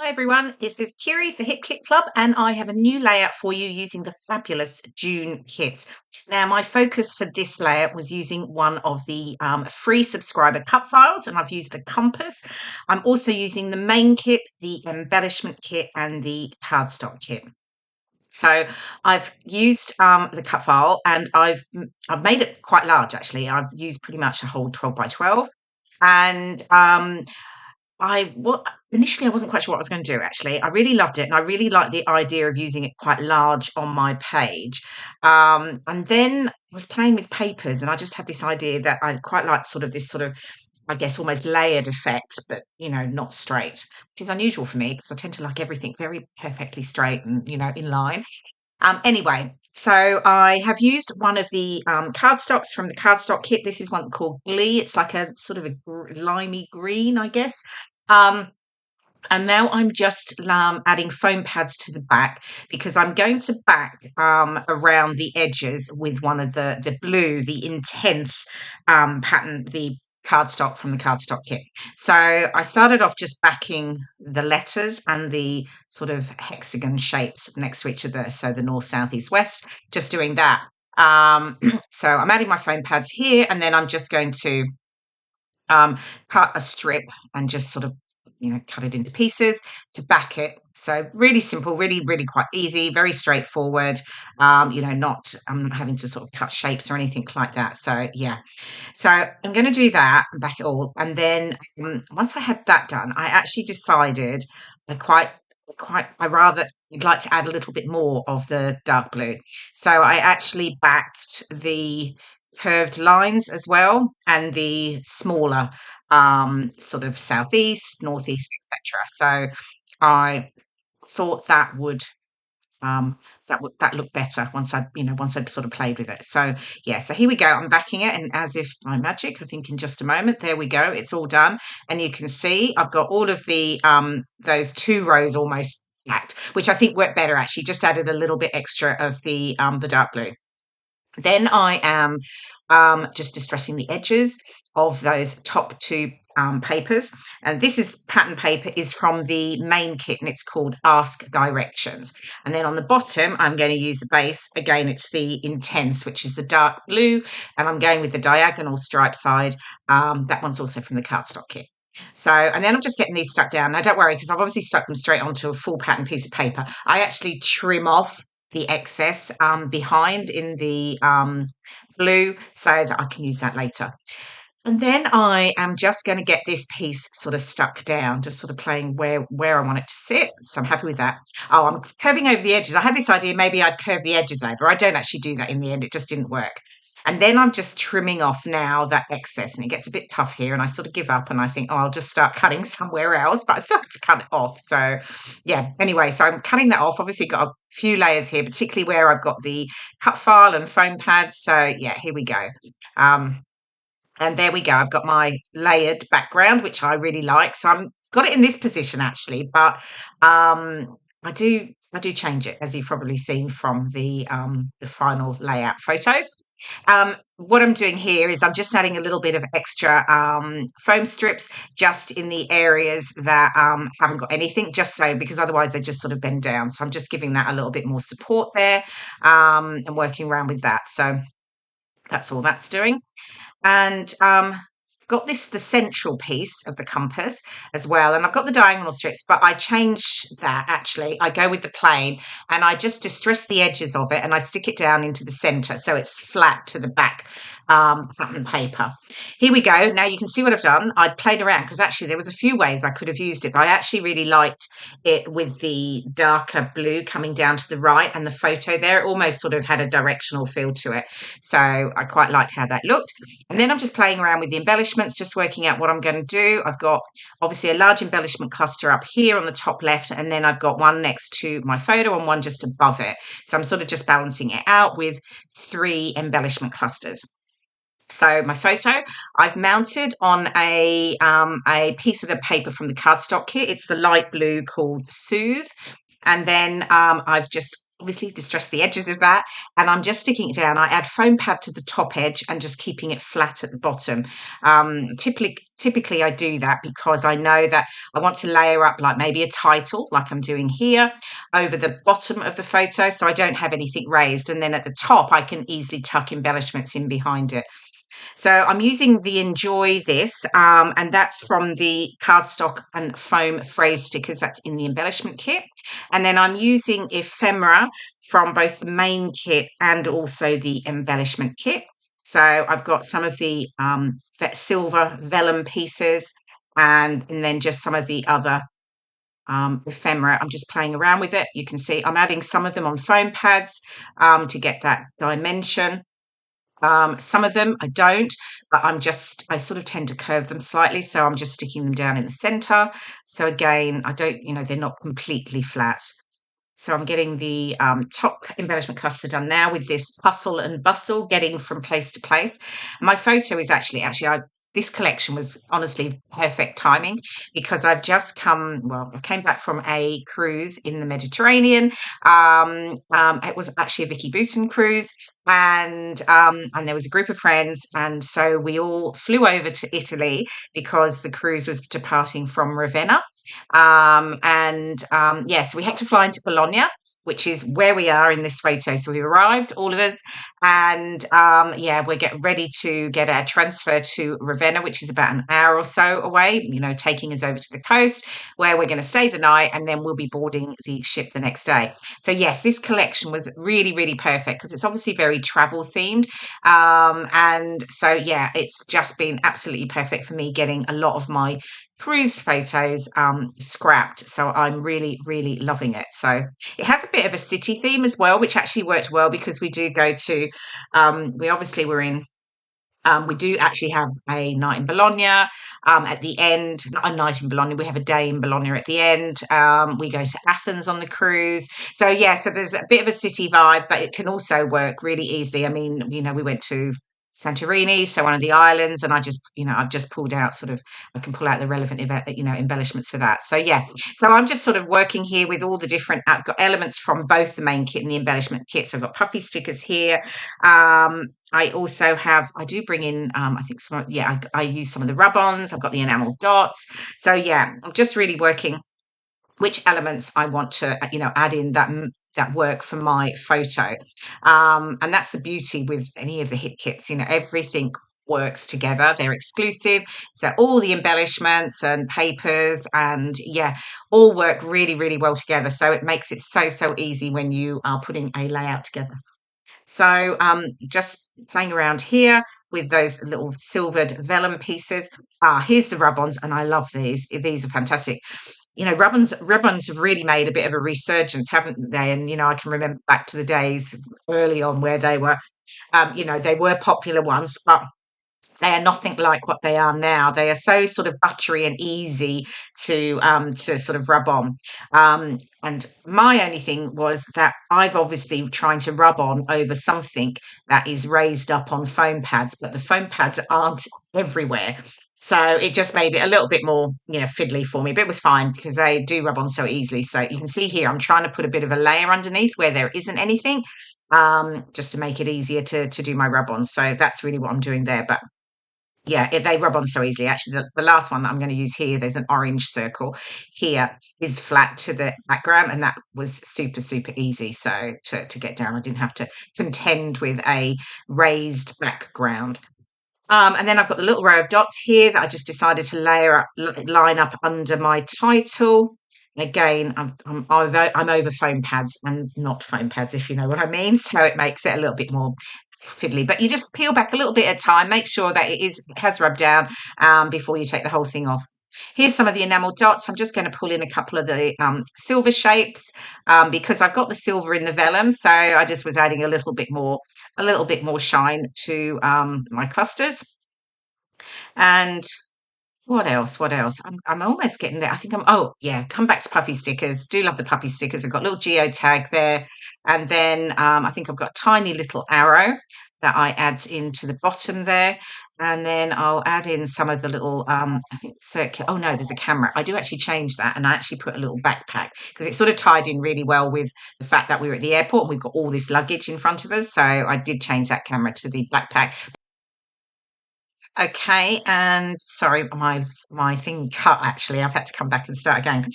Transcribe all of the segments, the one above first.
Hi everyone, this is Kiri for Hip Kit Club and I have a new layout for you using the fabulous June kits. Now my focus for this layout was using one of the free subscriber cut files, and I've used the compass. I'm also using the main kit, the embellishment kit and the cardstock kit. So I've used the cut file and I've made it quite large actually. I've used pretty much a whole 12 by 12, and initially I wasn't quite sure what I was going to do actually. I really loved it and I really liked the idea of using it quite large on my page. And then I was playing with papers and I just had this idea that I quite like I guess almost layered effect, but not straight, which is unusual for me because I tend to like everything very perfectly straight and in line. Anyway, so I have used one of the cardstocks from the cardstock kit. This is one called Glee. It's like a sort of a limey green, I guess. Um, and now I'm just adding foam pads to the back because I'm going to back around the edges with one of the blue, the intense pattern, the cardstock from the cardstock kit. So I started off just backing the letters and the sort of hexagon shapes next to each other. So the north, south, east, west, just doing that. So I'm adding my foam pads here, and then I'm just going to cut a strip and just sort of cut it into pieces to back it. So really simple, really really quite easy, very straightforward. Not I'm not having to sort of cut shapes or anything like that. So yeah, so I'm going to do that and back it all, and then once I had that done, I actually decided I quite I rather would like to add a little bit more of the dark blue. So I actually backed the curved lines as well and the smaller sort of southeast, northeast, etc. So I thought that looked better once I'd sort of played with it. So yeah, so here we go. I'm backing it, and as if by magic, I think in just a moment, there we go. It's all done, and you can see I've got all of the those two rows almost backed, which I think worked better actually. Just added a little bit extra of the dark blue. Then I am just distressing the edges of those top two papers. And this is pattern paper is from the main kit, and it's called Ask Directions. And then on the bottom, I'm going to use the base. Again, it's the Intense, which is the dark blue. And I'm going with the diagonal stripe side. That one's also from the cardstock kit. So, and then I'm just getting these stuck down. Now, don't worry, because I've obviously stuck them straight onto a full pattern piece of paper. I actually trim off the excess behind in the blue so that I can use that later. And then I am just going to get this piece sort of stuck down, just sort of playing where I want it to sit. So I'm happy with that. Oh, I'm curving over the edges. I had this idea maybe I'd curve the edges over. I don't actually do that in the end. It just didn't work. And then I'm just trimming off now that excess, and it gets a bit tough here, and I sort of give up and I think, oh, I'll just start cutting somewhere else, but I still have to cut it off. So yeah, anyway, so I'm cutting that off. Obviously got a few layers here, particularly where I've got the cut file and foam pads. So yeah, here we go. And there we go. I've got my layered background, which I really like. So I'm got it in this position actually, but I do change it, as you've probably seen from the final layout photos. What I'm doing here is I'm just adding a little bit of extra foam strips just in the areas that haven't got anything, just so, because otherwise they just sort of bend down. So I'm just giving that a little bit more support there and working around with that. So that's all that's doing. And got the central piece of the compass as well, and I've got the diagonal strips, but I change that actually. I go with the plain and I just distress the edges of it and I stick it down into the center so it's flat to the back pattern paper. Here we go. Now you can see what I've done. I played around because actually there was a few ways I could have used it, but I actually really liked it with the darker blue coming down to the right, and the photo there, it almost sort of had a directional feel to it. So I quite liked how that looked. And then I'm just playing around with the embellishments, just working out what I'm going to do. I've got obviously a large embellishment cluster up here on the top left, and then I've got one next to my photo and one just above it. So I'm sort of just balancing it out with 3 embellishment clusters. So my photo, I've mounted on a piece of the paper from the cardstock kit. It's the light blue called Soothe. And then I've just obviously distress the edges of that, and I'm just sticking it down. I add foam pad to the top edge and just keeping it flat at the bottom. Typically I do that because I know that I want to layer up like maybe a title like I'm doing here over the bottom of the photo, so I don't have anything raised, and then at the top I can easily tuck embellishments in behind it. So I'm using the Enjoy This, and that's from the cardstock and foam phrase stickers that's in the embellishment kit. And then I'm using ephemera from both the main kit and also the embellishment kit. So I've got some of the silver vellum pieces, and then just some of the other ephemera. I'm just playing around with it. You can see I'm adding some of them on foam pads to get that dimension. Some of them I don't, but I sort of tend to curve them slightly. So I'm just sticking them down in the center. So again, I don't, they're not completely flat. So I'm getting the top embellishment cluster done now with this hustle and bustle, getting from place to place. My photo is this collection was honestly perfect timing because I've just I came back from a cruise in the Mediterranean. It was actually a Vicky Bouton cruise, and there was a group of friends, and so we all flew over to Italy because the cruise was departing from Ravenna. So we had to fly into Bologna, which is where we are in this photo. So we arrived, all of us, and we're getting ready to get our transfer to Ravenna, which is about an hour or so away, taking us over to the coast where we're going to stay the night, and then we'll be boarding the ship the next day. So yes, this collection was really, really perfect because it's obviously very travel themed. And so, yeah, it's just been absolutely perfect for me getting a lot of my cruise photos scrapped. So I'm really, really loving it. So it has a bit of a city theme as well, which actually worked well because we do go to, we do actually have a night in Bologna at the end, not a night in Bologna, we have a day in Bologna at the end. We go to Athens on the cruise. So, yeah, so there's a bit of a city vibe, but it can also work really easily. I mean, we went to Santorini, so one of the islands, and I've just pulled out I can pull out the relevant embellishments for that. So yeah, so I'm just sort of working here with all the different. I've got elements from both the main kit and the embellishment kit. So I've got puffy stickers here. I do bring in, I use some of the rub-ons. I've got the enamel dots. So yeah, I'm just really working which elements I want to, add in that work for my photo. And that's the beauty with any of the hit kits, everything works together. They're exclusive. So all the embellishments and papers and all work really, really well together. So it makes it so easy when you are putting a layout together. So just playing around here with those little silvered vellum pieces. Here's the rub-ons, and I love these. These are fantastic. Rub-ons have really made a bit of a resurgence, haven't they? And, I can remember back to the days early on where they were, they were popular ones, but they are nothing like what they are now. They are so sort of buttery and easy to sort of rub on. And my only thing was that I've obviously trying to rub on over something that is raised up on foam pads, but the foam pads aren't everywhere. So it just made it a little bit more, fiddly for me, but it was fine because they do rub on so easily. So you can see here, I'm trying to put a bit of a layer underneath where there isn't anything, just to make it easier to do my rub on. So that's really what I'm doing there. But yeah, they rub on so easily. Actually, the last one that I'm going to use here, there's an orange circle here, is flat to the background, and that was super, super easy. So to get down, I didn't have to contend with a raised background. And then I've got the little row of dots here that I just decided to line up under my title. Again, I'm over foam pads and not foam pads, if you know what I mean. So it makes it a little bit more fiddly, but you just peel back a little bit at a time, make sure that it has rubbed down before you take the whole thing off. Here's some of the enamel dots. I'm just going to pull in a couple of the silver shapes because I've got the silver in the vellum, so I just was adding a little bit more shine to my clusters. And what else? I'm almost getting there. I think come back to puffy stickers. Do love the puffy stickers. I've got a little geotag there. And then I think I've got a tiny little arrow that I add into the bottom there. And then I'll add in some of the little, I think circular. Oh no, there's a camera. I do actually change that, and I actually put a little backpack because it sort of tied in really well with the fact that we were at the airport and we've got all this luggage in front of us. So I did change that camera to the backpack. Okay, and sorry, my thing cut actually. I've had to come back and start again.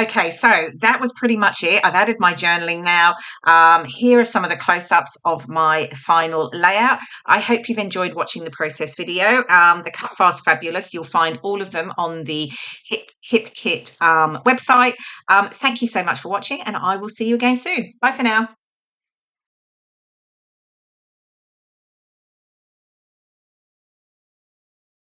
Okay, so that was pretty much it. I've added my journaling now. Here are some of the close-ups of my final layout. I hope you've enjoyed watching the process video. The cut file's fabulous. You'll find all of them on the Hip Kit website. Thank you so much for watching, and I will see you again soon. Bye for now.